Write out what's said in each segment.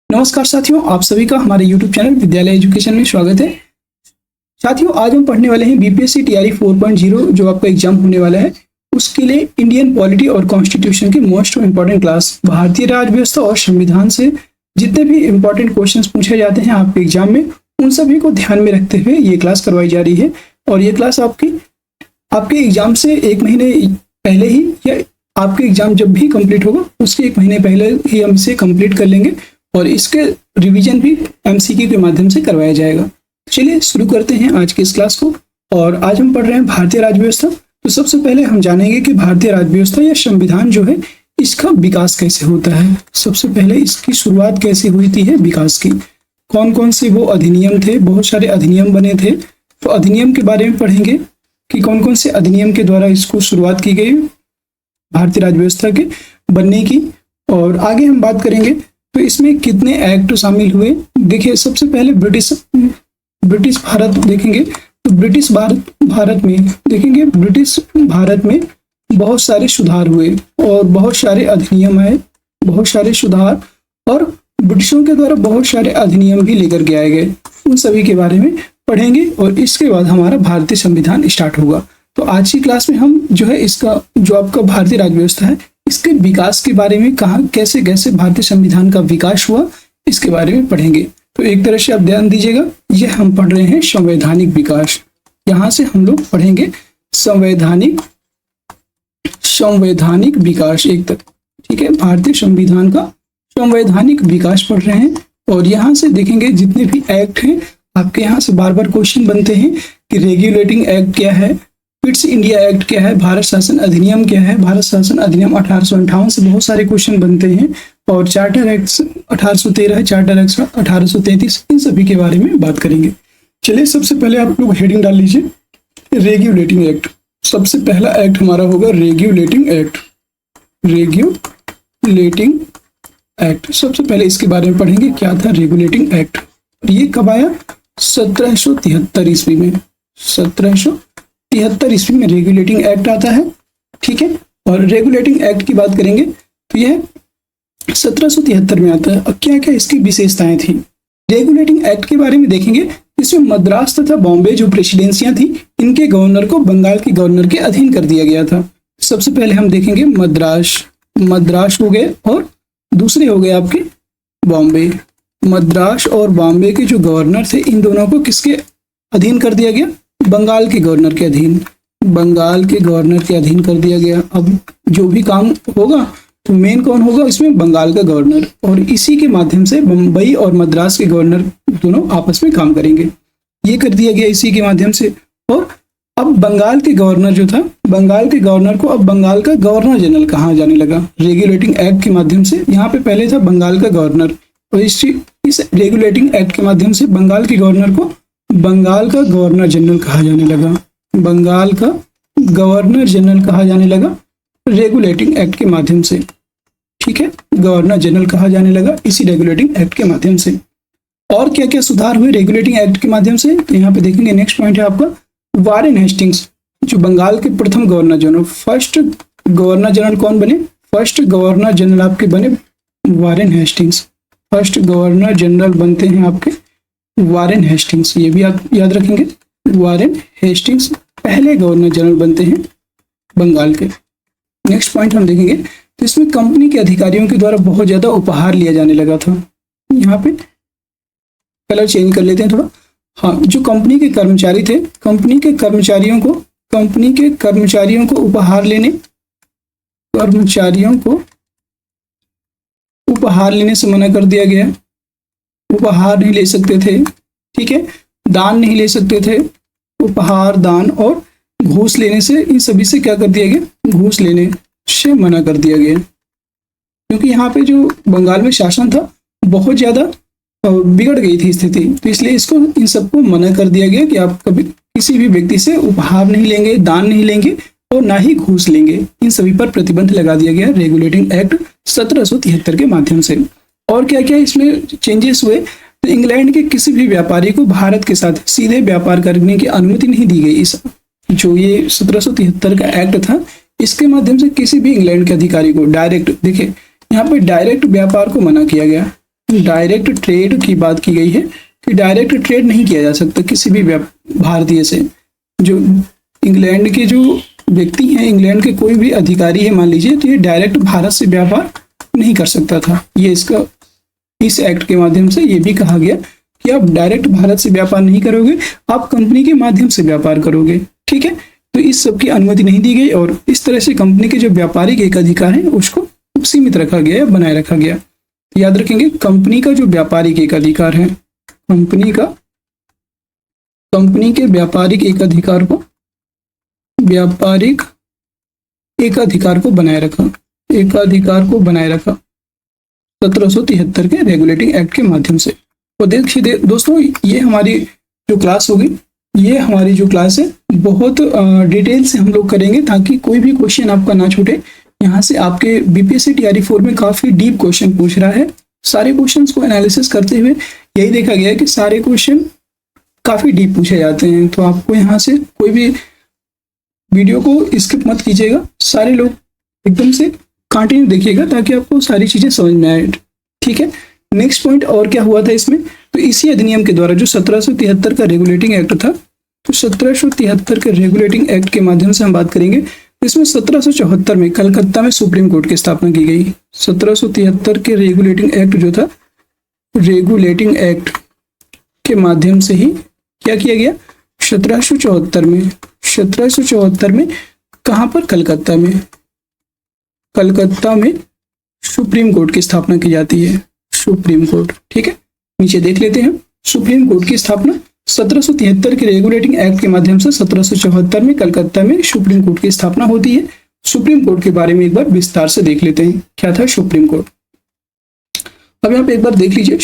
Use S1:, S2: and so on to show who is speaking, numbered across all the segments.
S1: नमस्कार साथियों, आप सभी का हमारे YouTube चैनल विद्यालय एजुकेशन में स्वागत है। साथियों, आज हम पढ़ने वाले हैं बीपीएससी टीआरई 4.0 जो आपका एग्जाम होने वाला है, उसके लिए इंडियन पॉलिटी और कॉन्स्टिट्यूशन की मोस्ट इंपॉर्टेंट क्लास, भारतीय राज्य व्यवस्था और संविधान से जितने भी इंपॉर्टेंट क्वेश्चंस पूछे जाते हैं आपके एग्जाम में, उन सभी को ध्यान में रखते हुए ये क्लास करवाई जा रही है। और ये क्लास आपके एग्जाम से एक महीने पहले ही या आपके एग्जाम जब भी कंप्लीट होगा उसके एक महीने पहले ही हम इसे कंप्लीट कर लेंगे और इसके रिवीजन भी एमसीक्यू के माध्यम से करवाया जाएगा। चलिए शुरू करते हैं आज की इस क्लास को। और आज हम पढ़ रहे हैं भारतीय राज्य व्यवस्था। तो सबसे पहले हम जानेंगे कि भारतीय राज्य व्यवस्था या संविधान जो है इसका विकास कैसे होता है। सबसे पहले इसकी शुरुआत कैसे हुई थी है विकास की, कौन कौन से वो अधिनियम थे, बहुत सारे अधिनियम बने थे। तो अधिनियम के बारे में पढ़ेंगे कि कौन कौन से अधिनियम के द्वारा इसको शुरुआत की गई भारतीय राज्य व्यवस्था के बनने की। और आगे हम बात करेंगे तो इसमें कितने एक्ट शामिल हुए। देखिए, सबसे पहले ब्रिटिश भारत देखेंगे तो ब्रिटिश भारत में देखेंगे, ब्रिटिश भारत में बहुत सारे सुधार हुए और बहुत सारे अधिनियम आए, बहुत सारे सुधार, और ब्रिटिशों के द्वारा बहुत सारे अधिनियम भी लेकर के आए गए। उन सभी के बारे में पढ़ेंगे और इसके बाद हमारा भारतीय संविधान स्टार्ट होगा। तो आज की क्लास में हम जो है इसका जो आपका भारतीय राज्य व्यवस्था है इसके विकास के बारे में, कहाँ कैसे कैसे भारतीय संविधान का विकास हुआ इसके बारे में पढ़ेंगे। तो एक तरह से आप ध्यान दीजिएगा, यह हम पढ़ रहे हैं संवैधानिक विकास। यहाँ से हम लोग पढ़ेंगे संवैधानिक विकास एक तरह, ठीक है। भारतीय संविधान का संवैधानिक विकास पढ़ रहे हैं। और यहाँ से देखेंगे जितने भी एक्ट हैं, आपके यहाँ से बार बार क्वेश्चन बनते हैं कि रेगुलेटिंग एक्ट क्या है, फिट्स इंडिया एक्ट क्या है, भारत शासन अधिनियम क्या है। भारत शासन अधिनियम 1858 से बहुत सारे क्वेश्चन बनते हैं। और चार्टर एक्ट 1813, चार्टर एक्ट 1833, इन सभी के बारे में बात करेंगे। चलिए, सबसे पहले आप लोग हेडिंग डाल लीजिए रेगुलेटिंग एक्ट। सबसे पहला एक्ट हमारा होगा रेगुलेटिंग एक्ट। रेगुलेटिंग एक्ट सबसे पहले इसके बारे में पढ़ेंगे, क्या था रेगुलेटिंग एक्ट। ये कब आया? 1773 ईस्वी में। 1773 ईस्वी में रेगुलेटिंग एक्ट आता है, ठीक है। और रेगुलेटिंग एक्ट की बात करेंगे तो यह 1773 में आता है। अब क्या क्या इसकी विशेषताएं थी रेगुलेटिंग एक्ट के बारे में देखेंगे। इसमें मद्रास तथा बॉम्बे जो प्रेसिडेंसियां थी, इनके गवर्नर को बंगाल के गवर्नर के अधीन कर दिया गया था। सबसे पहले हम देखेंगे मद्रास हो गए और दूसरे हो गए आपके बॉम्बे। मद्रास और बॉम्बे के जो गवर्नर थे, इन दोनों को किसके अधीन कर दिया गया? बंगाल के गवर्नर के अधीन। बंगाल के गवर्नर के अधीन कर दिया गया। अब जो भी काम होगा तो मेन कौन होगा इसमें? बंगाल का गवर्नर। और इसी के माध्यम से मुंबई और मद्रास के गवर्नर दोनों आपस में काम करेंगे, ये कर दिया गया इसी के माध्यम से। और अब बंगाल के गवर्नर जो था, बंगाल के गवर्नर को अब बंगाल का गवर्नर जनरल कहा जाने लगा रेगुलेटिंग एक्ट के माध्यम से। यहाँ पे पहले था बंगाल का गवर्नर, और इस रेगुलेटिंग एक्ट के माध्यम से बंगाल के गवर्नर को बंगाल का गवर्नर जनरल कहा जाने लगा। बंगाल का गवर्नर जनरल कहा जाने लगा रेगुलेटिंग एक्ट के माध्यम से, ठीक है। गवर्नर जनरल कहा जाने लगा इसी रेगुलेटिंग एक्ट के माध्यम से। और क्या क्या सुधार हुए रेगुलेटिंग एक्ट के माध्यम से, तो यहाँ पे देखेंगे नेक्स्ट पॉइंट है आपका वारेन हेस्टिंग्स, जो बंगाल के प्रथम governor general, first governor general कौन बने? फर्स्ट गवर्नर जनरल आपके बने Warren Hastings. First governor general बनते हैं आपके वारेन हेस्टिंग्स, ये भी आप याद रखेंगे। वारेन हेस्टिंग्स पहले गवर्नर जनरल बनते हैं बंगाल के। नेक्स्ट पॉइंट हम देखेंगे तो इसमें कंपनी के अधिकारियों के द्वारा बहुत ज्यादा उपहार लिया जाने लगा था। यहाँ पे कलर चेंज कर लेते हैं थोड़ा। हाँ, जो कंपनी के कर्मचारी थे, कंपनी के कर्मचारियों को उपहार लेने से मना कर दिया गया। उपहार नहीं ले सकते थे, ठीक है। दान नहीं ले सकते थे। उपहार, दान और घूस लेने से, इन सभी से क्या कर दिया गया? घूस लेने से मना कर दिया गया। क्योंकि यहाँ पे जो बंगाल में शासन था बहुत ज्यादा बिगड़ गई थी स्थिति, तो इसलिए इसको इन सबको मना कर दिया गया कि आप कभी किसी भी व्यक्ति से उपहार नहीं लेंगे, दान नहीं लेंगे और ना ही घूस लेंगे। इन सभी पर प्रतिबंध लगा दिया गया रेगुलेटिंग एक्ट 1773 के माध्यम से। और क्या क्या इसमें चेंजेस हुए? तो इंग्लैंड के किसी भी व्यापारी को भारत के साथ सीधे व्यापार करने की अनुमति नहीं दी गई। इस जो ये 1773 का एक्ट था, इसके माध्यम से किसी भी इंग्लैंड के अधिकारी को डायरेक्ट, देखिए यहाँ पे डायरेक्ट व्यापार को मना किया गया। डायरेक्ट ट्रेड की बात की गई है कि डायरेक्ट ट्रेड नहीं किया जा सकता किसी भी भारतीय से। जो इंग्लैंड के जो व्यक्ति हैं, इंग्लैंड के कोई भी अधिकारी है मान लीजिए, तो ये डायरेक्ट भारत से व्यापार नहीं कर सकता था। ये इसका इस एक्ट के माध्यम से ये भी कहा गया कि आप डायरेक्ट भारत से व्यापार नहीं करोगे, आप कंपनी के माध्यम से व्यापार करोगे। ठीक है, तो इस सब की अनुमति नहीं दी गई और इस तरह से कंपनी के जो व्यापारिक एक अधिकार है उसको सीमित रखा गया या बनाए रखा गया। तो याद रखेंगे, कंपनी का जो व्यापारिक एक अधिकार है, कंपनी के व्यापारिक एक अधिकार को बनाए रखा 1773 के रेगुलेटिंग एक्ट के माध्यम से। और देखिए दोस्तों, ये हमारी जो क्लास होगी, ये हमारी जो क्लास है बहुत डिटेल से हम लोग करेंगे ताकि कोई भी क्वेश्चन आपका ना छूटे। यहाँ से आपके बीपीएससी टीआरई 4 में काफी डीप क्वेश्चन पूछ रहा है। सारे क्वेश्चंस को एनालिसिस करते हुए यही देखा गया है कि सारे क्वेश्चन काफी डीप पूछे जाते हैं। तो आपको यहाँ से कोई भी वीडियो को स्किप मत कीजिएगा, सारे लोग एकदम से कंटिन्यू देखिएगा ताकि आपको सारी चीजें समझ में आए। ठीक है, नेक्स्ट पॉइंट और क्या हुआ था इसमें, तो इसी अधिनियम के द्वारा जो 1773 का रेगुलेटिंग एक्ट था, तो 1773 के रेगुलेटिंग एक्ट के माध्यम से हम बात करेंगे। इसमें 1774 में कलकत्ता में सुप्रीम कोर्ट की स्थापना की गई। 1773 के रेगुलेटिंग एक्ट जो था, रेगुलेटिंग एक्ट के माध्यम से ही क्या किया गया, 1774 में कहां पर, कलकत्ता में सुप्रीम कोर्ट की स्थापना की जाती है। सुप्रीम कोर्ट, ठीक है, नीचे देख लेते हैं। सुप्रीम कोर्ट की स्थापना 1773 के रेगुलेटिंग एक्ट के माध्यम से 1774 में कलकत्ता में सुप्रीम कोर्ट की स्थापना होती है। सुप्रीम कोर्ट के बारे में एक बार विस्तार से देख लेते हैं, क्या था सुप्रीम कोर्ट। अब यहाँ पे एक बार देख लीजिए,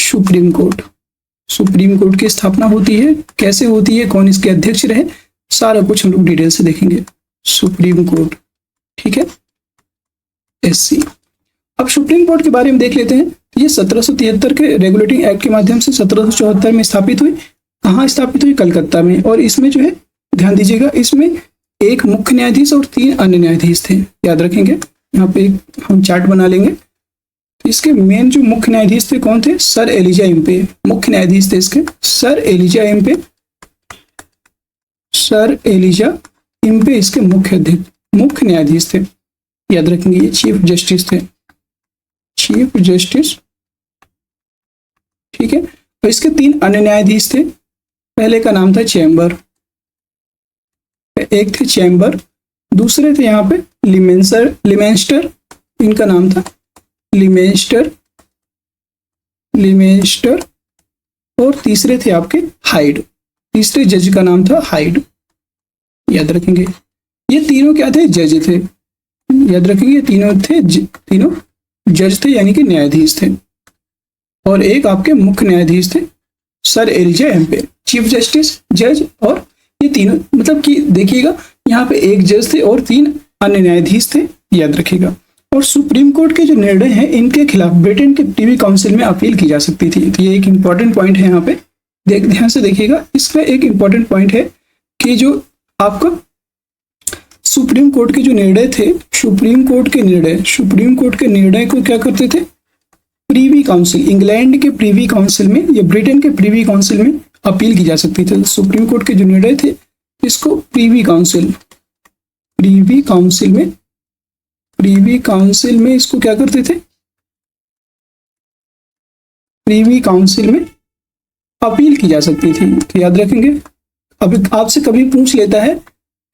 S1: सुप्रीम कोर्ट की स्थापना होती है, कैसे होती है, कौन इसके अध्यक्ष रहे, सारा कुछ हम लोग डिटेल से देखेंगे। सुप्रीम कोर्ट, ठीक है, एससी। अब सुप्रीम कोर्ट के बारे में देख लेते हैं। ये 1773 के रेगुलेटिंग एक्ट के माध्यम से 1774 में स्थापित हुई। कहाँ स्थापित हुई, कलकत्ता में। और इसमें जो है ध्यान दीजिएगा, इसमें एक मुख्य न्यायाधीश और 3 अन्य न्यायाधीश थे, याद रखेंगे। यहाँ पे हम चार्ट बना लेंगे। तो इसके मेन जो मुख्य न्यायाधीश थे कौन थे, सर एलिजा इम्पे, मुख्य न्यायाधीश थे इसके सर एलिजा इम्पे इसके मुख्य न्यायाधीश थे, याद रखेंगे। ये चीफ जस्टिस थे, चीफ जस्टिस, ठीक है। और इसके 3 अन्य न्यायाधीश थे। पहले का नाम था चैम्बर, एक थे चैम्बर, दूसरे थे यहाँ पे लिमेंस्टर, इनका नाम था लिमेंस्टर, और तीसरे थे आपके हाइड, तीसरे जज का नाम था हाइड, याद रखेंगे। ये तीनों क्या थे, जज थे, याद रखेंगे। तीनों जज थे, यानी कि न्यायाधीश थे। और एक आपके मुख्य न्यायाधीश थे sir Elijah Impey, chief justice, जज, और ये तीनों, मतलब कि देखिएगा यहाँ पे एक जज थे और 3 अन्य न्यायाधीश थे, याद रखिएगा। और सुप्रीम कोर्ट के जो निर्णय हैं, इनके खिलाफ ब्रिटेन के प्रीवी काउंसिल में अपील की जा सकती थी। तो ये एक इंपॉर्टेंट पॉइंट है, यहाँ पे ध्यान से देखिएगा। इसमें एक इंपॉर्टेंट पॉइंट है कि जो आपका सुप्रीम कोर्ट के जो निर्णय थे, सुप्रीम कोर्ट के निर्णय को क्या करते थे, प्रीवी काउंसिल, इंग्लैंड के प्रीवी काउंसिल में या ब्रिटेन के प्रीवी काउंसिल में अपील की जा सकती थी। सुप्रीम कोर्ट के जो निर्णय थे, इसको प्रीवी काउंसिल में इसको क्या करते थे, प्रीवी काउंसिल में अपील की जा सकती थी। तो याद रखेंगे। अब आपसे कभी पूछ लेता है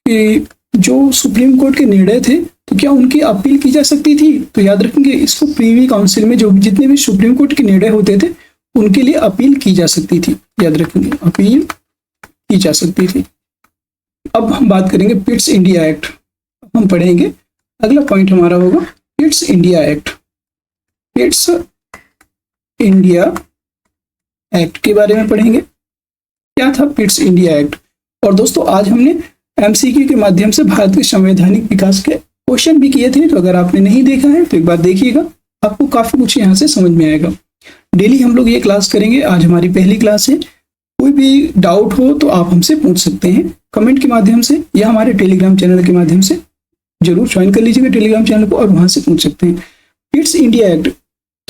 S1: कि जो सुप्रीम कोर्ट के निर्णय थे, तो क्या उनकी अपील की जा सकती थी, तो याद रखेंगे इसको प्रीवी काउंसिल में जो जितने भी सुप्रीम कोर्ट के निर्णय होते थे, उनके लिए अपील की जा सकती थी, याद रखेंगे, अपील की जा सकती थी। अब हम बात करेंगे पिट्स इंडिया एक्ट, हम पढ़ेंगे। अगला पॉइंट हमारा होगा Pitt's India act. Pitt's India act के बारे में पढ़ेंगे। क्या था पिट्स इंडिया एक्ट। और दोस्तों, आज हमने एमसीक्यू के माध्यम से भारत के संवैधानिक विकास के क्वेश्चन भी किए थे। तो अगर आपने नहीं देखा है तो एक बार देखिएगा, आपको काफी कुछ यहाँ से समझ में आएगा। डेली हम लोग ये क्लास करेंगे, आज हमारी पहली क्लास है। कोई भी डाउट हो तो आप हमसे पूछ सकते हैं कमेंट के माध्यम से या हमारे टेलीग्राम चैनल के माध्यम से। जरूर ज्वाइन कर लीजिएगा टेलीग्राम चैनल को और वहां से पूछ सकते हैं। पिट्स इंडिया एक्ट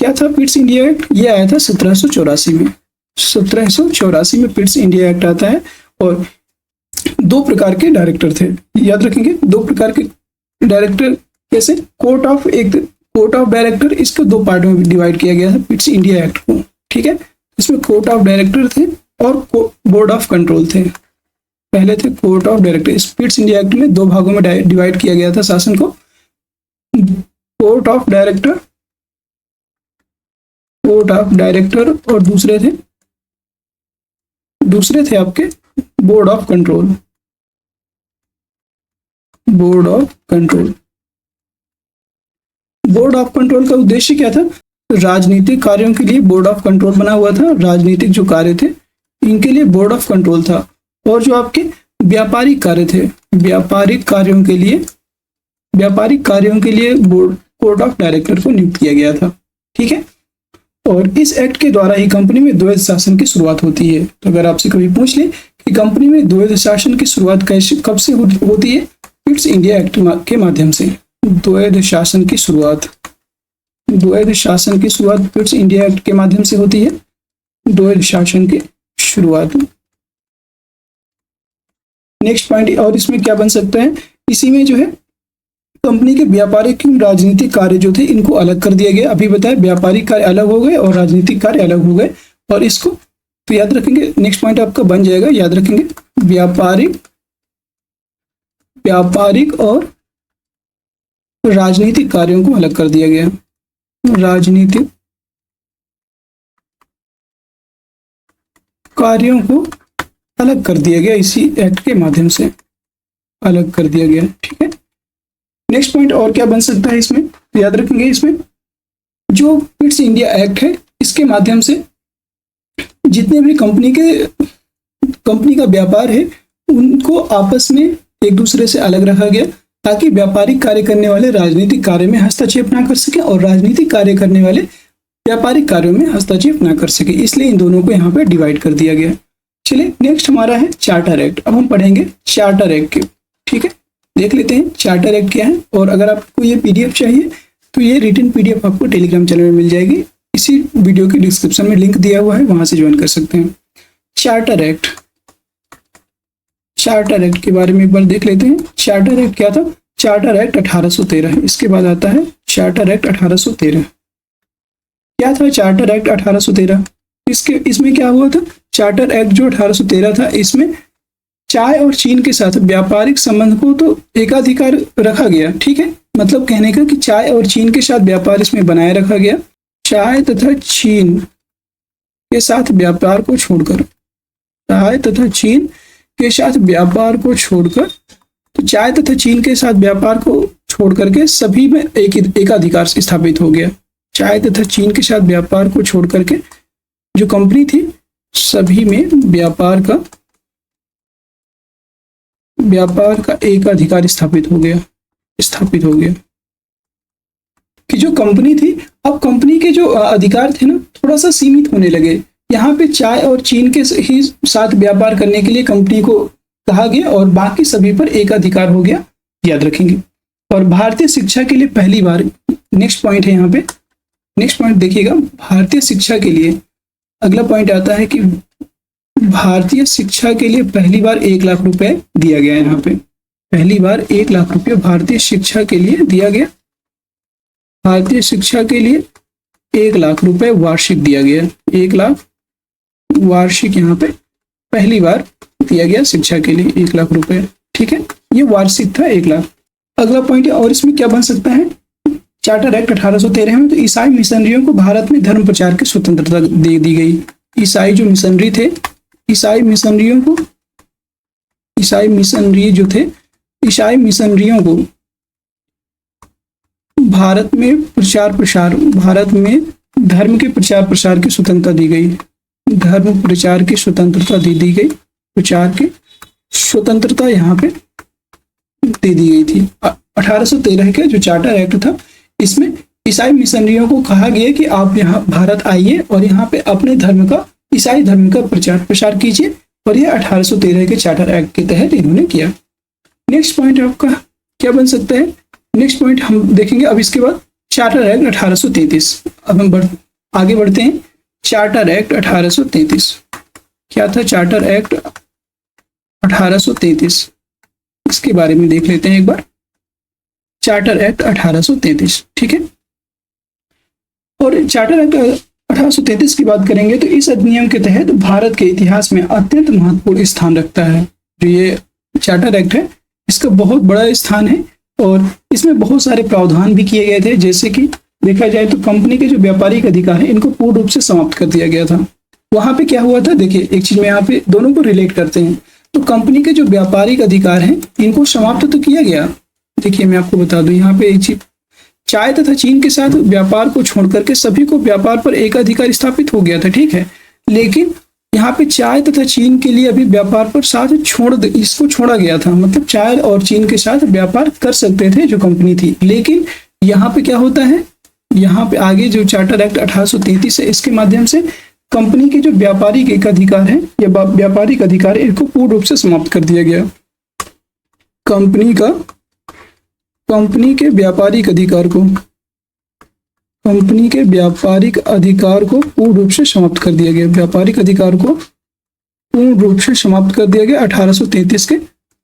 S1: क्या था पिट्स इंडिया एक्ट? ये आया था 1784 में। 1784 में पिट्स इंडिया एक्ट आता है और दो प्रकार के डायरेक्टर थे, याद रखेंगे। दो प्रकार के डायरेक्टर कैसे? कोर्ट ऑफ डायरेक्टर, इसको दो पार्ट में डिवाइड किया गया था पिट्स इंडिया एक्ट को, ठीक है। इसमें कोर्ट ऑफ डायरेक्टर थे और बोर्ड ऑफ कंट्रोल थे। पहले थे कोर्ट ऑफ डायरेक्टर। इस पिट्स इंडिया एक्ट में दो भागों में डिवाइड किया गया था शासन को, कोर्ट ऑफ डायरेक्टर और दूसरे थे आपके board of control. Board of control का उद्देश्य क्या था? राजनीतिक कार्यों के लिए बोर्ड ऑफ कंट्रोल बना हुआ था। राजनीतिक जो कार्य थे इनके लिए बोर्ड ऑफ कंट्रोल था, और जो आपके व्यापारिक कार्य थे, व्यापारिक कार्यों के लिए बोर्ड ऑफ डायरेक्टर को नियुक्त किया गया था, ठीक है। और इस एक्ट के द्वारा ही कंपनी में द्वैध शासन की शुरुआत होती है। तो अगर आपसे कभी पूछ ले कि कंपनी में द्वैध शासन की शुरुआत कब से होती है? पिट्स इंडिया एक्ट के माध्यम से। द्वैध शासन की शुरुआत पिट्स इंडिया एक्ट के माध्यम से होती है। द्वैध शासन की शुरुआत। नेक्स्ट पॉइंट, और इसमें क्या बन सकता है? इसी में जो है कंपनी के व्यापारिक राजनीतिक कार्य जो थे इनको अलग कर दिया गया। अभी बताया व्यापारिक कार्य अलग हो गए और राजनीतिक कार्य अलग हो गए, और इसको तो याद रखेंगे। नेक्स्ट पॉइंट आपका बन जाएगा, याद रखेंगे, व्यापारिक और राजनीतिक कार्यों को अलग कर दिया गया। राजनीतिक कार्यों को अलग कर दिया गया, इसी एक्ट के माध्यम से अलग कर दिया गया, ठीक है। नेक्स्ट पॉइंट और क्या बन सकता है इसमें? तो याद रखेंगे, इसमें जो पिट्स इंडिया एक्ट है इसके माध्यम से जितने भी कंपनी का व्यापार है उनको आपस में एक दूसरे से अलग रखा गया, ताकि व्यापारिक कार्य करने वाले राजनीतिक कार्य में हस्तक्षेप ना कर सके और राजनीतिक कार्य करने वाले व्यापारिक कार्यों में हस्तक्षेप ना कर सके। इसलिए इन दोनों को यहाँ पे डिवाइड कर दिया गया। चलिए नेक्स्ट हमारा है चार्टर एक्ट। अब हम पढ़ेंगे चार्टर एक्ट, ठीक है। देख लेते हैं चार्टर एक्ट क्या है, और अगर आपको ये पीडीएफ चाहिए तो ये रिटन पीडीएफ आपको टेलीग्राम चैनल में मिल जाएगी। इसी वीडियो के डिस्क्रिप्शन में लिंक दिया हुआ है, वहां से ज्वाइन कर सकते हैं। चार्टर एक्ट के बारे में एक बार देख लेते हैं। चार्टर एक्ट क्या था? Charter act 1813। इसके बाद आता है चार्टर एक्ट 1813। क्या था चार्टर एक्ट 1813? इसमें क्या हुआ था? चार्टर एक्ट जो 1813 था, इसमें चाय और चीन के साथ व्यापारिक संबंध को तो एकाधिकार रखा गया, ठीक है। मतलब कहने का कि चाय और चीन के साथ व्यापार इसमें बनाए रखा गया। चाय तथा चीन के साथ व्यापार को छोड़कर, चाय तथा चीन के साथ व्यापार को छोड़कर, तो चाय तथा चीन के साथ व्यापार को छोड़ करके सभी में एकाधिकार स्थापित हो गया। चाय तथा चीन के साथ व्यापार को छोड़ करके जो कंपनी थी सभी में व्यापार का एकाधिकार स्थापित हो गया कि जो कंपनी थी, अब कंपनी के जो अधिकार थे ना थोड़ा सा सीमित होने लगे। यहाँ पे चाय और चीन के ही साथ व्यापार करने के लिए कंपनी को कहा गया और बाकी सभी पर एकाधिकार हो गया, याद रखेंगे। और भारतीय शिक्षा के लिए पहली बार, नेक्स्ट पॉइंट है यहाँ पे, नेक्स्ट पॉइंट देखिएगा, भारतीय शिक्षा के लिए अगला पॉइंट आता है कि भारतीय शिक्षा के लिए पहली बार 1 लाख रुपए दिया गया। यहाँ पे पहली बार 1 लाख रुपए भारतीय शिक्षा के लिए दिया गया। भारतीय शिक्षा के लिए 1 लाख रुपए वार्षिक दिया गया। 1 लाख वार्षिक यहाँ पे पहली बार दिया गया शिक्षा के लिए 1 लाख रुपए, ठीक है। ये वार्षिक था 1 लाख। अगला पॉइंट है, और इसमें क्या बन सकता है? चार्टर एक्ट 1813 में तो ईसाई मिशनरियों को भारत में धर्म प्रचार की स्वतंत्रता दे दी गई। ईसाई जो मिशनरी थे, ईसाई मिशनरियों को भारत में धर्म के प्रचार प्रसार की स्वतंत्रता दी गई। धर्म प्रचार की स्वतंत्रता दी गई। प्रचार की स्वतंत्रता यहाँ पे दे दी गई थी। 1813 के जो चार्टर एक्ट था, इसमें ईसाई मिशनरियों को कहा गया कि आप यहाँ भारत आइए और यहाँ पे अपने धर्म का, ईसाई धर्म का प्रचार प्रसार कीजिए, और ये 1813 के चार्टर एक्ट के तहत इन्होंने किया। नेक्स्ट पॉइंट आपका क्या बन सकता है? नेक्स्ट पॉइंट हम देखेंगे अब इसके बाद चार्टर एक्ट 1833। अब हम आगे बढ़ते हैं। चार्टर एक्ट 1833 क्या था? चार्टर एक्ट 1833, इसके बारे में देख लेते हैं एक बार। चार्टर एक्ट 1833, ठीक है। और चार्टर एक्ट 1833 की बात करेंगे तो इस अधिनियम के तहत भारत के इतिहास में अत्यंत महत्वपूर्ण स्थान रखता है। जो ये चार्टर एक्ट है इसका बहुत बड़ा स्थान है और इसमें बहुत सारे प्रावधान भी किए गए थे। जैसे कि देखा जाए तो कंपनी के जो व्यापारिक अधिकार है इनको पूर्ण रूप से समाप्त कर दिया गया था। वहां पे क्या हुआ था, देखिए एक चीज में यहाँ पे दोनों को रिलेट करते हैं। तो कंपनी के जो व्यापारिक अधिकार हैं इनको समाप्त तो किया गया। देखिए मैं आपको बता दूं, यहाँ पे एक चीज, चाय तथा चीन के साथ व्यापार को छोड़ करके सभी को व्यापार पर एक अधिकार स्थापित हो गया था, ठीक है। लेकिन यहाँ पे चाय तथा चीन के लिए अभी व्यापार पर साथ इसको छोड़ा गया था। मतलब चाय और चीन के साथ व्यापार कर सकते थे जो कंपनी थी। लेकिन यहाँ पे क्या होता है, यहाँ पे आगे जो चार्टर एक्ट 1833 है इसके माध्यम से कंपनी के जो व्यापारिक एक अधिकार है या व्यापारिक अधिकार है इनको पूर्ण रूप से समाप्त कर दिया गया। कंपनी के व्यापारिक अधिकार को पूर्ण रूप से समाप्त कर दिया गया। व्यापारिक अधिकार को पूर्ण रूप से समाप्त कर दिया गया 1833 के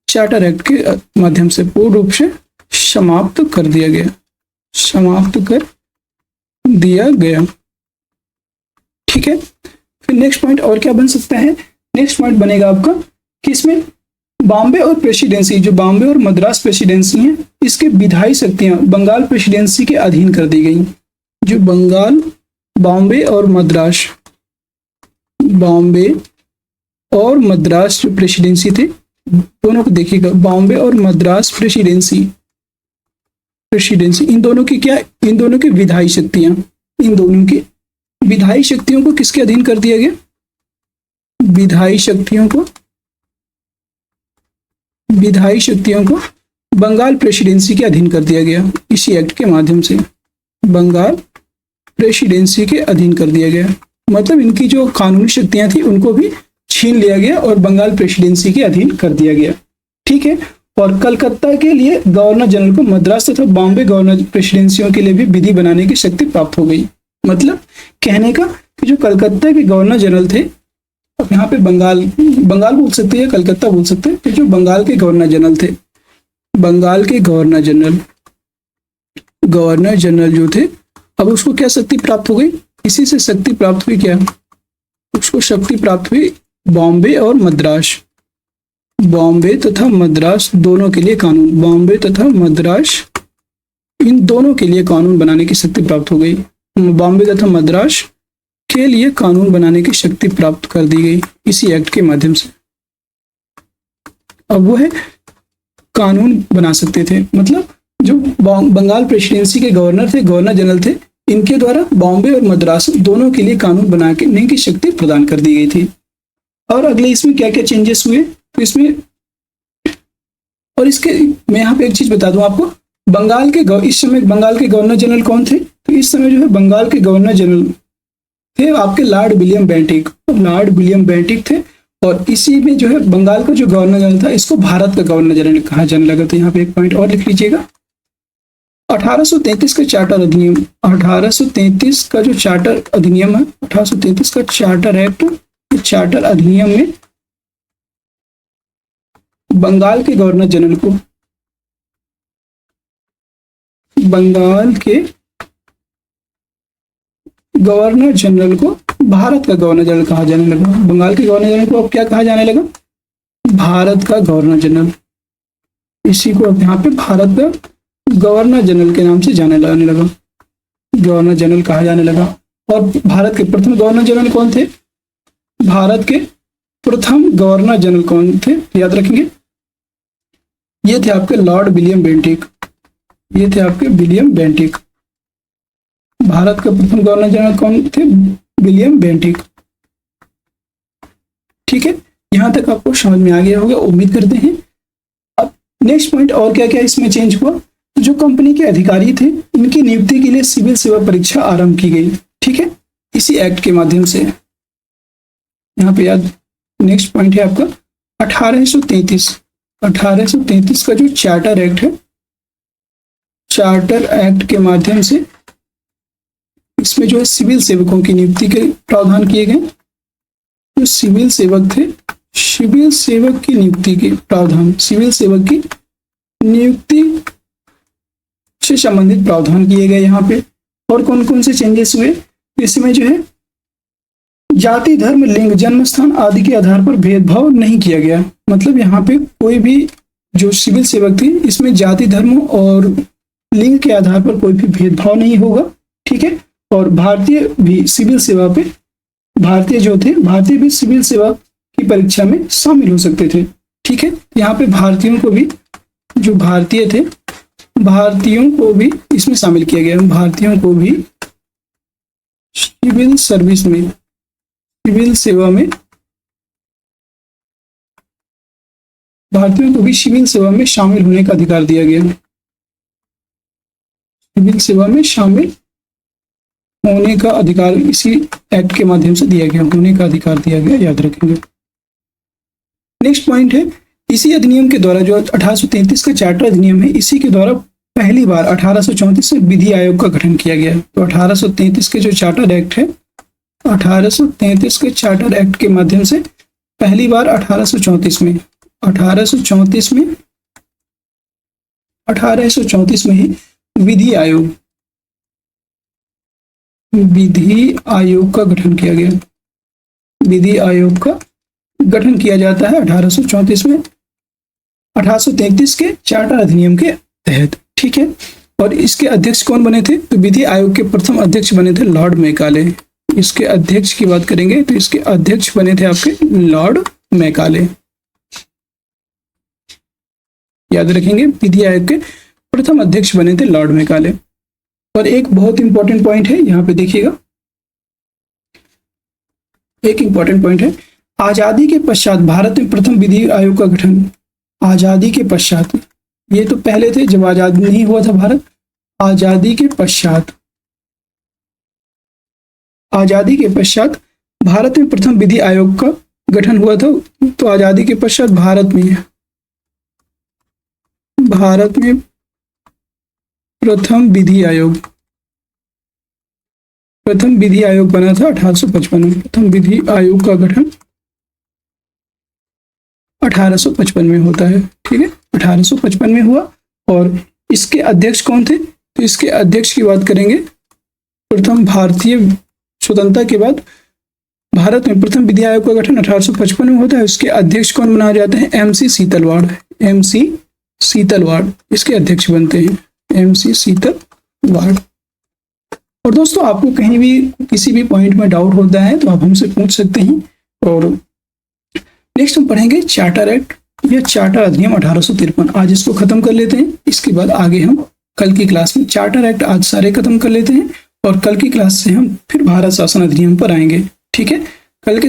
S1: चार्टर एक्ट के माध्यम से। पूर्ण रूप से समाप्त कर दिया गया, ठीक है। फिर नेक्स्ट पॉइंट और क्या बन सकता है? नेक्स्ट पॉइंट बनेगा आपका कि इसमें बॉम्बे और प्रेसिडेंसी, जो बॉम्बे और मद्रास प्रेसिडेंसी है इसके विधायी शक्तियां बंगाल प्रेसिडेंसी के अधीन कर दी गई। जो बॉम्बे और मद्रास जो प्रेसिडेंसी थे दोनों को देखिएगा, बॉम्बे और मद्रास प्रेसिडेंसी इन दोनों की विधायी शक्तियां, इन दोनों की विधायी शक्तियों को किसके अधीन कर दिया गया? विधायी शक्तियों को बंगाल प्रेसिडेंसी के अधीन कर दिया गया। इसी एक्ट के माध्यम से बंगाल प्रेसिडेंसी के अधीन कर दिया गया। मतलब इनकी जो कानूनी शक्तियां थी उनको भी छीन लिया गया और बंगाल प्रेसिडेंसी के अधीन कर दिया गया, ठीक है। और कलकत्ता के लिए गवर्नर जनरल को मद्रास तथा बॉम्बे गवर्नर प्रेसिडेंसियों के लिए भी विधि बनाने की शक्ति प्राप्त हो गई। मतलब कहने का कि जो कलकत्ता के गवर्नर जनरल थे, अब यहाँ पे बंगाल बोल सकते हैं, कलकत्ता बोल सकते हैं, कि जो बंगाल के गवर्नर जनरल थे, बंगाल के गवर्नर जनरल जो थे, अब उसको क्या शक्ति प्राप्त हो गई? इसी से शक्ति प्राप्त हुई, क्या उसको शक्ति प्राप्त हुई? बॉम्बे और मद्रास, बॉम्बे तथा मद्रास दोनों के लिए कानून, बॉम्बे तथा मद्रास इन दोनों के लिए कानून बनाने की शक्ति प्राप्त हो गई। बॉम्बे तथा मद्रास के लिए कानून बनाने की शक्ति प्राप्त कर दी गई इसी एक्ट के माध्यम से। अब वो है कानून बना सकते थे। मतलब जो बंगाल प्रेसिडेंसी के गवर्नर जनरल थे, इनके द्वारा बॉम्बे और मद्रास दोनों के लिए कानून बनाने की शक्ति प्रदान कर दी गई थी। और अगले इसमें क्या क्या चेंजेस हुए तो इसमें, और इसके मैं यहाँ पे एक चीज बता दूं आपको, इस समय बंगाल के गवर्नर जनरल कौन थे? तो इस समय जो है बंगाल के गवर्नर जनरल थे आपके लॉर्ड विलियम बेंटिक थे। और इसी में जो है बंगाल का जो गवर्नर जनरल था इसको भारत का गवर्नर जनरल कहा जाने लगा। तो यहाँ पे एक पॉइंट और लिख लीजिएगा। 1833 का चार्टर अधिनियम, 1833 का जो चार्टर अधिनियम है, 1833 का चार्टर एक्ट, चार्टर अधिनियम में बंगाल के गवर्नर जनरल को भारत का गवर्नर जनरल कहा जाने लगा। बंगाल के गवर्नर जनरल को अब क्या कहा जाने लगा? भारत का गवर्नर जनरल। इसी को अब यहाँ पे भारत का गवर्नर जनरल के नाम से जाने लगा, गवर्नर जनरल कहा जाने लगा। और भारत के प्रथम गवर्नर जनरल कौन थे? भारत के प्रथम गवर्नर जनरल कौन थे? याद रखेंगे, ये थे आपके लॉर्ड विलियम बेंटिक। भारत का प्रथम गवर्नर जनरल कौन थे? विलियम बेंटिक, ठीक है। यहां तक आपको समझ में आ गया होगा, उम्मीद करते हैं। अब नेक्स्ट पॉइंट और क्या क्या इसमें चेंज हुआ? जो कंपनी के अधिकारी थे इनकी नियुक्ति के लिए सिविल सेवा परीक्षा आरंभ की गई, ठीक है, इसी एक्ट के माध्यम से। यहाँ पे याद, नेक्स्ट पॉइंट है आपका 1833 का जो चार्टर एक्ट है, चार्टर एक्ट के माध्यम से इसमें जो है सिविल सेवकों की नियुक्ति के प्रावधान किए गए। जो सिविल सेवक थे, सिविल सेवक की नियुक्ति के प्रावधान, सिविल सेवक की नियुक्ति से संबंधित प्रावधान किए गए यहाँ पे। और कौन कौन से चेंजेस हुए इसमें? जो है जाति, धर्म, लिंग, जन्म स्थान आदि के आधार पर भेदभाव नहीं किया गया। मतलब यहाँ पे कोई भी जो सिविल सेवक थे इसमें जाति, धर्म और लिंग के आधार पर कोई भी भेदभाव नहीं होगा, ठीक है। और भारतीय भी सिविल सेवा पे, भारतीय जो थे, भारतीय भी सिविल सेवा की परीक्षा में शामिल हो सकते थे, ठीक है। यहाँ पे भारतीयों को भी, जो भारतीय थे, भारतीयों को भी इसमें शामिल किया गया। भारतीयों को भी सिविल सर्विस में, सिविल सेवा में, भारतीयों को भी सिविल सेवा में शामिल होने का अधिकार दिया गया। सिविल सेवा में शामिल होने का अधिकार इसी एक्ट के माध्यम से दिया गया, होने का अधिकार दिया गया, याद रखेंगे। नेक्स्ट पॉइंट है, इसी अधिनियम के द्वारा जो 1833 का चार्टर अधिनियम है, इसी के द्वारा पहली बार 1834 में विधि आयोग का गठन किया गया। तो 1833 के जो चार्टर एक्ट है, 1833 के चार्टर एक्ट के माध्यम से पहली बार 1834 में, 1834 में ही विधि आयोग का गठन किया गया। विधि आयोग का गठन किया जाता है 1834 में, 1833 के चार्टर अधिनियम के तहत, ठीक है। और इसके अध्यक्ष कौन बने थे? तो विधि आयोग के प्रथम अध्यक्ष बने थे लॉर्ड मैकाले। इसके अध्यक्ष की बात करेंगे तो इसके अध्यक्ष बने थे आपके लॉर्ड मैकाले, याद रखेंगे। विधि आयोग के प्रथम अध्यक्ष बने थे लॉर्ड मैकाले। और एक बहुत इंपॉर्टेंट पॉइंट है, यहाँ पे देखिएगा, एक इंपॉर्टेंट पॉइंट है, आजादी के पश्चात भारत में प्रथम विधि आयोग का गठन। आजादी के पश्चात, ये तो पहले थे जब आजाद नहीं हुआ था भारत। आजादी के पश्चात, आजादी के पश्चात भारत में प्रथम विधि आयोग का गठन हुआ था। तो आजादी के पश्चात भारत में प्रथम विधि आयोग बना था 1855 में। प्रथम विधि आयोग का गठन 1855 में होता है, ठीक है, 1855 में हुआ। और इसके अध्यक्ष कौन थे? तो इसके अध्यक्ष की बात करेंगे, प्रथम भारतीय स्वतंत्रता के बाद भारत में प्रथम विधि आयोग का गठन 1855 में होता है। इसके अध्यक्ष कौन बनाए जाते हैं? MC सीतलवाड़। MC सीतलवाड़ इसके अध्यक्ष बनते हैं, MC सीतलवाड़। और दोस्तों, आपको कहीं भी किसी भी पॉइंट में डाउट होता है तो आप हमसे पूछ सकते हैं। और नेक्स्ट हम पढ़ेंगे चार्टर एक्ट या चार्टर अधिनियम 1853। आज इसको खत्म कर लेते हैं, इसके बाद आगे हम कल की क्लास में चार्टर एक्ट आज सारे खत्म कर लेते हैं और कल की क्लास से हम फिर भारत शासन अधिनियम पर आएंगे, ठीक है। कल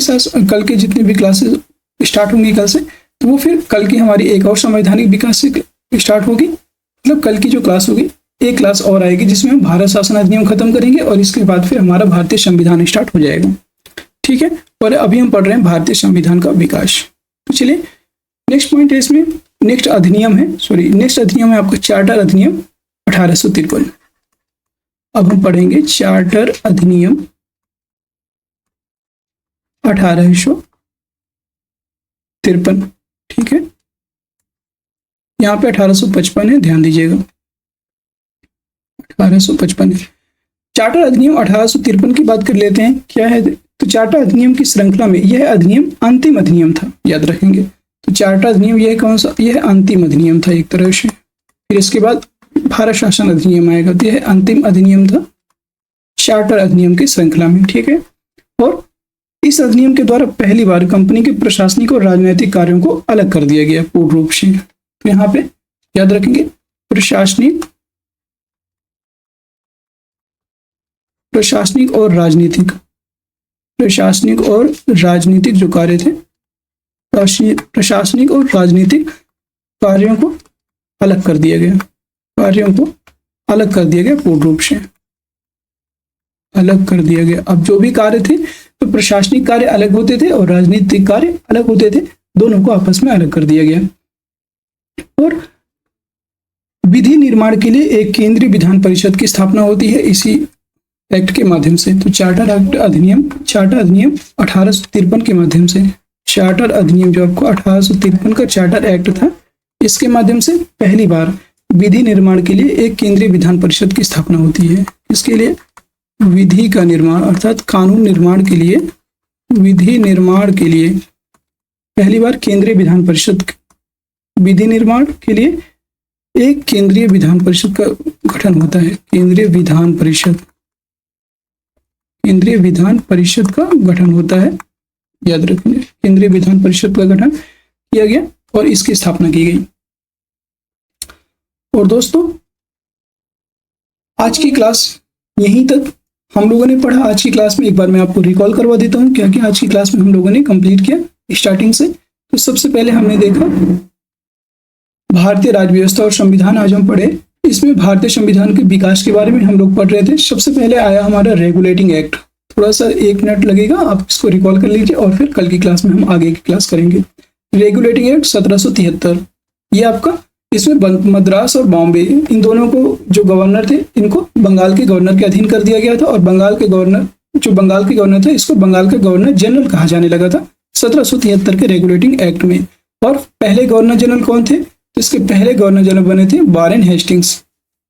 S1: के जितने भी क्लासेस स्टार्ट होंगी कल से, तो वो फिर कल की हमारी एक और संवैधानिक विकास से स्टार्ट होगी। मतलब कल की जो क्लास होगी, एक क्लास और आएगी जिसमें हम भारत शासन अधिनियम खत्म करेंगे और इसके बाद फिर हमारा भारतीय संविधान स्टार्ट हो जाएगा, ठीक है। और अभी हम पढ़ रहे हैं भारतीय संविधान का विकास। तो चलिए नेक्स्ट पॉइंट है इसमें, नेक्स्ट अधिनियम है आपका चार्टर अधिनियम 1853। अब हम पढ़ेंगे चार्टर अधिनियम 1853, ठीक है। यहाँ पे 1855 है, ध्यान दीजिएगा, 1855 है। चार्टर अधिनियम 1853 की बात कर लेते हैं, क्या है? तो चार्टर अधिनियम की श्रृंखला में यह अधिनियम अंतिम अधिनियम था, याद रखेंगे। तो चार्टर अधिनियम यह कौन सा? यह अंतिम अधिनियम था एक तरह से। फिर इसके बाद भारत शासन अधिनियम आएगा, तो यह अंतिम अधिनियम था चार्टर अधिनियम की श्रृंखला में, ठीक है। और इस अधिनियम के द्वारा पहली बार कंपनी के प्रशासनिक और राजनीतिक कार्यों को अलग कर दिया गया पूर्ण रूप से। तो यहाँ पे याद रखेंगे, प्रशासनिक और राजनीतिक जो कार्य थे, प्रशासनिक और राजनीतिक कार्यों को अलग कर दिया गया, पूर्ण रूप से अलग कर दिया गया। अब जो भी कार्य थे, तो प्रशासनिक कार्य अलग होते थे और राजनीतिक कार्य अलग होते थे, दोनों को आपस में अलग कर दिया गया। और विधि निर्माण के लिए एक केंद्रीय विधान परिषद की स्थापना होती है इसी एक्ट के माध्यम से। तो चार्टर अधिनियम 1853 के माध्यम से, चार्टर अधिनियम जो आपको 1853 का चार्टर एक्ट था, इसके माध्यम से पहली बार विधि निर्माण के लिए एक केंद्रीय विधान परिषद की स्थापना होती है। इसके लिए विधि का निर्माण अर्थात कानून निर्माण के लिए, विधि निर्माण के लिए पहली बार केंद्रीय विधान परिषद, विधि निर्माण के लिए एक केंद्रीय विधान परिषद का गठन होता है। केंद्रीय विधान परिषद, केंद्रीय विधान परिषद का गठन होता है, याद रखेंगे। केंद्रीय विधान परिषद का गठन किया गया और इसकी स्थापना की गई। और दोस्तों आज की क्लास यहीं तक हम लोगों ने पढ़ा। आज की क्लास में एक बार मैं आपको रिकॉल करवा देता हूं क्या क्या आज की क्लास में हम लोगों ने कंप्लीट किया स्टार्टिंग से। तो सबसे पहले हमने देखा भारतीय राज्य व्यवस्था और संविधान, आज हम पढ़े। इसमें भारतीय संविधान के विकास के बारे में हम लोग पढ़ रहे थे। सबसे पहले आया हमारा रेगुलेटिंग एक्ट, थोड़ा सा 1 मिनट लगेगा, आप इसको रिकॉल कर लीजिए और फिर कल की क्लास में हम आगे की क्लास करेंगे। रेगुलेटिंग एक्ट 1773, ये आपका, इसमें मद्रास और बॉम्बे इन दोनों को जो गवर्नर थे इनको बंगाल के गवर्नर के अधीन कर दिया गया था, और बंगाल के गवर्नर, जो बंगाल के गवर्नर थे, इसको बंगाल का गवर्नर जनरल कहा जाने लगा था 1773 के रेगुलेटिंग एक्ट में। और पहले गवर्नर जनरल कौन थे? तो इसके पहले गवर्नर जनरल बने थे वारेन हेस्टिंग्स।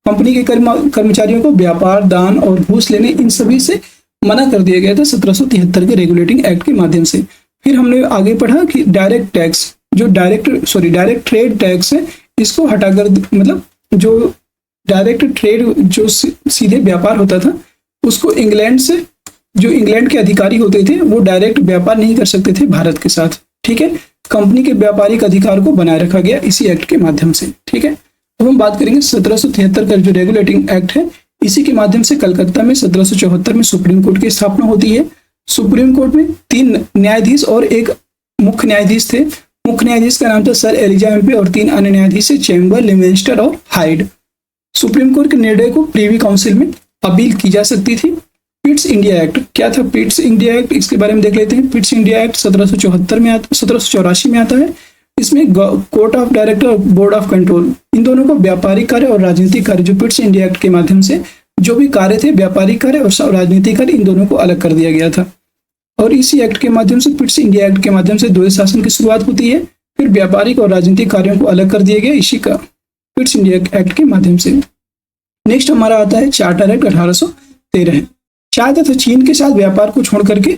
S1: कंपनी के कर्मचारियों को व्यापार, दान और घूस लेने, इन सभी से मना कर दिया गया था 1773 के रेगुलेटिंग एक्ट के माध्यम से। फिर हमने आगे पढ़ा कि डायरेक्ट टैक्स, जो डायरेक्ट ट्रेड टैक्स है, इसको हटाकर, मतलब जो डायरेक्ट ट्रेड, जो सीधे व्यापार होता था, उसको इंग्लैंड से, जो इंग्लैंड के अधिकारी होते थे, वो डायरेक्ट व्यापार नहीं कर सकते थे भारत के साथ। ठीक है, कंपनी के व्यापारिक अधिकार को बनाए रखा गया इसी एक्ट के माध्यम से। ठीक है, अब हम बात करेंगे 1773 का जो रेगुलेटिंग एक्ट है, इसी के माध्यम से कलकत्ता में 1774 में सुप्रीम कोर्ट की स्थापना होती है। सुप्रीम कोर्ट में 3 न्यायाधीश और एक मुख्य न्यायाधीश थे। मुख्य न्यायाधीश का नाम था सर एलिजा एम्पे और 3 अन्य न्यायाधीश चैम्बर, लिविंगस्टन और हाइड। सुप्रीम कोर्ट के निर्णय को प्रीवी काउंसिल में अपील की जा सकती थी। पिट्स इंडिया एक्ट, क्या था पिट्स इंडिया एक्ट, इसके बारे में देख लेते हैं। पिट्स इंडिया एक्ट 1774 में आता, 1784 में आता है। इसमें कोर्ट ऑफ डायरेक्टर और बोर्ड ऑफ कंट्रोल, इन दोनों को व्यापारिक कार्य और राजनीतिक कार्य, जो पिट्स इंडिया एक्ट के माध्यम से जो भी कार्य थे, व्यापारिक कार्य और राजनीतिक कार्य, इन दोनों को अलग कर दिया गया था। और इसी एक्ट के माध्यम से, पिट्स इंडिया एक्ट के माध्यम से द्वैध शासन की शुरुआत होती है। फिर व्यापारिक और राजनीतिक कार्यों को अलग कर दिया गया इसी का पिट्स इंडिया एक्ट के माध्यम से। नेक्स्ट हमारा आता है चार्टर एक्ट 1813। चाय तथा चीन के साथ व्यापार को छोड़ करके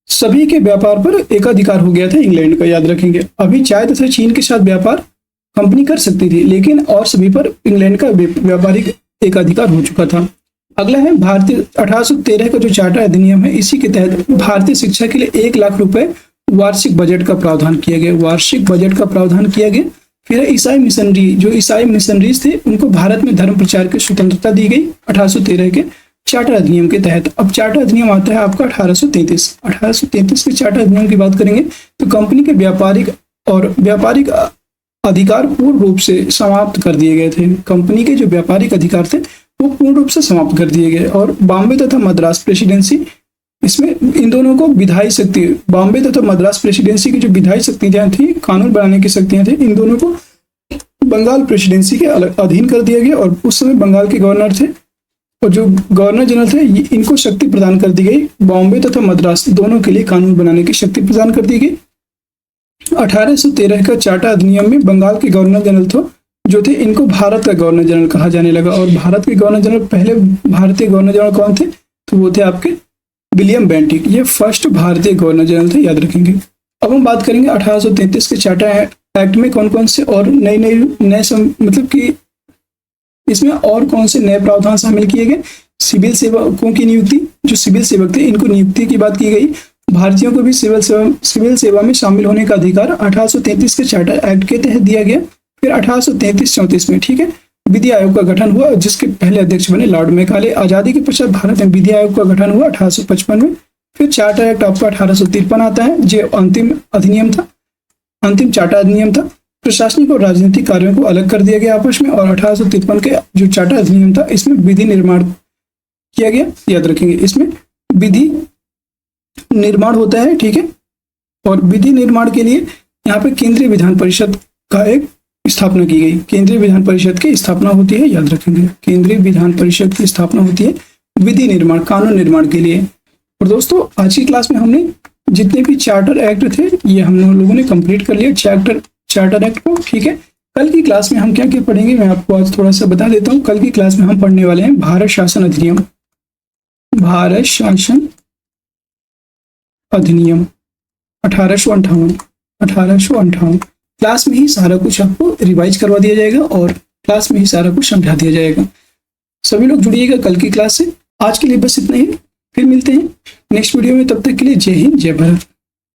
S1: सभी के व्यापार पर एकाधिकार हो गया था इंग्लैंड का, याद रखेंगे। अभी चाय तथा चीन के साथ व्यापार कंपनी कर सकती थी, लेकिन और सभी पर इंग्लैंड का व्यापारिक एकाधिकार हो चुका था। अगला है भारतीय 1813 का जो चार्टर अधिनियम है, इसी के तहत भारतीय शिक्षा के लिए 1 लाख रुपए वार्षिक बजट का प्रावधान किया गया, वार्षिक बजट का प्रावधान किया गया। फिर ईसाई मिशनरी, जो ईसाई मिशनरीज थे, उनको भारत में धर्म प्रचार की स्वतंत्रता दी गई 1813 के चार्टर अधिनियम के तहत। अब चार्टर अधिनियम आता है आपका 1833। 1833 के चार्टर अधिनियम की बात करेंगे तो कंपनी के व्यापारिक अधिकार पूर्ण रूप से समाप्त कर दिए गए थे। कंपनी के जो व्यापारिक अधिकार थे वो पूर्ण रूप से समाप्त कर दिए गए। और बॉम्बे तथा मद्रास प्रेसिडेंसी, इसमें इन दोनों को विधायी शक्ति, बॉम्बे तथा मद्रास प्रेसिडेंसी की जो विधायी शक्तियां थी, कानून बनाने की शक्तियां थी, इन दोनों को बंगाल प्रेसिडेंसी के अधीन कर दिया गया। और उस समय बंगाल के गवर्नर थे और जो गवर्नर जनरल थे, इनको शक्ति प्रदान कर दी गई। बॉम्बे तथा मद्रास दोनों के लिए कानून बनाने की शक्ति प्रदान कर दी गई। 1813 का चार्टर अधिनियम में बंगाल के गवर्नर जनरल जो थे, इनको भारत का गवर्नर जनरल कहा जाने लगा। और भारत के गवर्नर जनरल, पहले भारतीय गवर्नर जनरल कौन थे? तो वो थे आपके विलियम बेंटिक, ये फर्स्ट भारतीय गवर्नर जनरल थे, याद रखेंगे। अब हम बात करेंगे 1833 के चार्टर एक्ट में कौन कौन से और नए मतलब कि इसमें और कौन से नए प्रावधान शामिल किए गए। सिविल सेवकों की नियुक्ति, जो सिविल सेवक थे, इनको नियुक्ति की बात की गई। भारतीयों को भी सिविल सेवा में शामिल होने का अधिकार 1833 के चार्टर एक्ट के तहत दिया गया। फिर 1833-34 में, ठीक है, विधि आयोग का गठन हुआ, जिसके पहले अध्यक्ष बने लॉर्ड मेकाले। आजादी के पश्चात भारत में विधि आयोग का गठन हुआ 1855 में। फिर चार्टर एक्ट आपका 1853 आता है, जो अंतिम अधिनियम था, अंतिम चार्टर अधिनियम था। प्रशासनिक और राजनीतिक कार्यों को अलग कर दिया गया आपस में। और 1853 के जो चार्टर अधिनियम था, इसमें विधि निर्माण किया गया, याद रखेंगे। इसमें विधि निर्माण होता है, ठीक है। और विधि निर्माण के लिए यहाँ पे केंद्रीय विधान परिषद का एक स्थापना की गई। केंद्रीय विधान परिषद की स्थापना होती है, याद रखेंगे। केंद्रीय विधान परिषद की स्थापना होती है, विधि निर्माण, कानून निर्माण के लिए। और दोस्तों आज की क्लास में हमने जितने भी चार्टर एक्ट थे ये हम लोगों ने कंप्लीट कर लिया चार्टर एक्ट को। ठीक है, कल की क्लास में हम क्या क्या पढ़ेंगे मैं आपको आज थोड़ा सा बता देता हूँ। कल की क्लास में हम पढ़ने वाले हैं भारत शासन अधिनियम, भारत शासन अधिनियम 1858। क्लास में ही सारा कुछ आपको रिवाइज करवा दिया जाएगा और क्लास में ही सारा कुछ समझा दिया जाएगा। सभी लोग जुड़िएगा कल की क्लास से। आज के लिए बस इतना ही, फिर मिलते हैं नेक्स्ट वीडियो में। तब तक के लिए जय हिंद, जय भारत।